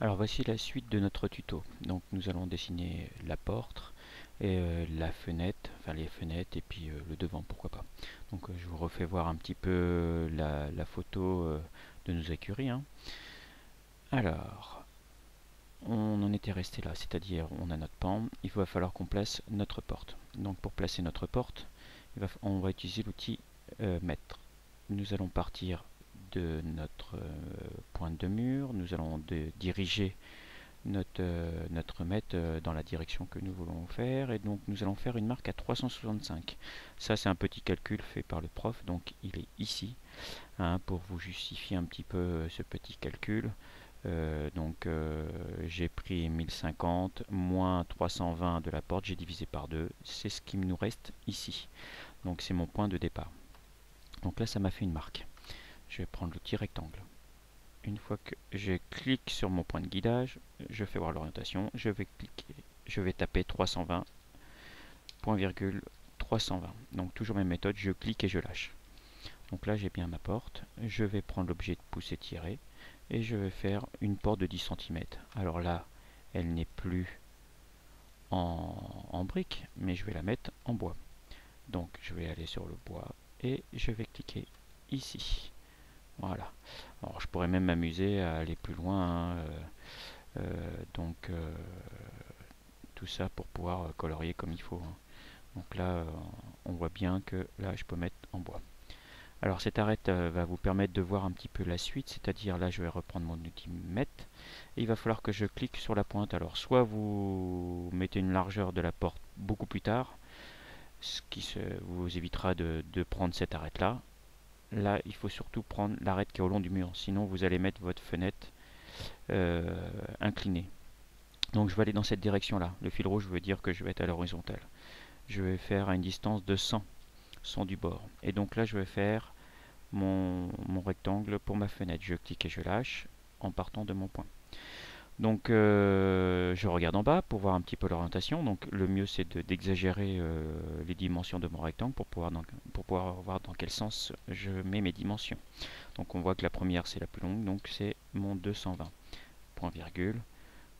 Alors voici la suite de notre tuto. Donc nous allons dessiner la porte et la fenêtre, enfin les fenêtres et puis le devant, pourquoi pas. Donc je vous refais voir un petit peu la photo de nos écuries, hein. Alors, on en était resté là, c'est-à-dire on a notre pan, il va falloir qu'on place notre porte. Donc pour placer notre porte, on va utiliser l'outil mètre. Nous allons partir de notre pointe de mur, nous allons diriger notre mètre dans la direction que nous voulons faire, et donc nous allons faire une marque à 365. Ça c'est un petit calcul fait par le prof, donc il est ici, hein, pour vous justifier un petit peu ce petit calcul. J'ai pris 1050 moins 320 de la porte, j'ai divisé par 2, c'est ce qui nous reste ici, donc c'est mon point de départ. Donc là ça m'a fait une marque. Je vais prendre l'outil rectangle. Une fois que je clique sur mon point de guidage, je fais voir l'orientation, je vais taper 320, point virgule 320. Donc toujours même méthode, je clique et je lâche. Donc là j'ai bien ma porte, je vais prendre l'objet de pousser tirer et je vais faire une porte de 10 cm. Alors là, elle n'est plus en brique, mais je vais la mettre en bois. Donc je vais aller sur le bois et je vais cliquer ici. Voilà. Alors je pourrais même m'amuser à aller plus loin, hein, tout ça pour pouvoir colorier comme il faut, hein. Donc là, on voit bien que là, je peux mettre en bois. Alors cette arête va vous permettre de voir un petit peu la suite, c'est-à-dire là, je vais reprendre mon outil mètre et il va falloir que je clique sur la pointe. Alors soit vous mettez une largeur de la porte beaucoup plus tard, ce qui vous évitera de prendre cette arête là. Là, il faut surtout prendre l'arête qui est au long du mur, sinon vous allez mettre votre fenêtre inclinée. Donc je vais aller dans cette direction-là. Le fil rouge veut dire que je vais être à l'horizontale. Je vais faire à une distance de 100 du bord. Et donc là, je vais faire mon rectangle pour ma fenêtre. Je clique et je lâche en partant de mon point. Donc je regarde en bas pour voir un petit peu l'orientation. Donc le mieux c'est d'exagérer les dimensions de mon rectangle pour pouvoir voir dans quel sens je mets mes dimensions. Donc on voit que la première c'est la plus longue, donc c'est mon 220. Point virgule.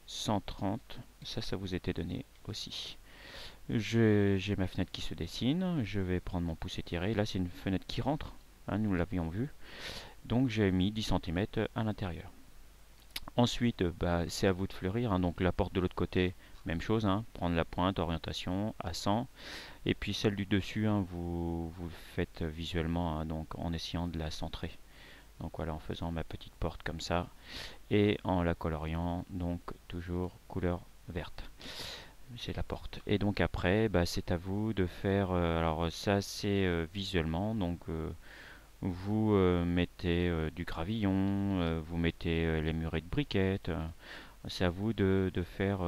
130, ça vous était donné aussi. J'ai ma fenêtre qui se dessine, je vais prendre mon pouce étiré, là c'est une fenêtre qui rentre, hein, nous l'avions vu, donc j'ai mis 10 cm à l'intérieur. Ensuite, c'est à vous de fleurir, hein, donc la porte de l'autre côté, même chose, hein, prendre la pointe, orientation à 100, et puis celle du dessus, hein, vous faites visuellement, hein, donc en essayant de la centrer. Donc voilà, en faisant ma petite porte comme ça, et en la coloriant, donc toujours couleur verte. C'est la porte. Et donc après, c'est à vous de faire. Alors ça c'est visuellement. Donc vous mettez du gravillon, vous mettez les murets de briquettes. C'est à vous de faire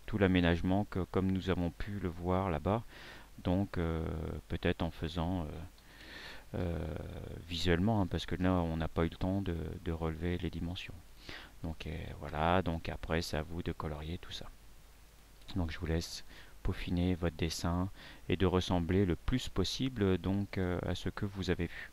tout l'aménagement comme nous avons pu le voir là-bas. Donc peut-être en faisant visuellement, hein, parce que là on n'a pas eu le temps de relever les dimensions. Donc voilà, donc après c'est à vous de colorier tout ça. Donc je vous laisse peaufiner votre dessin et de ressembler le plus possible donc à ce que vous avez vu.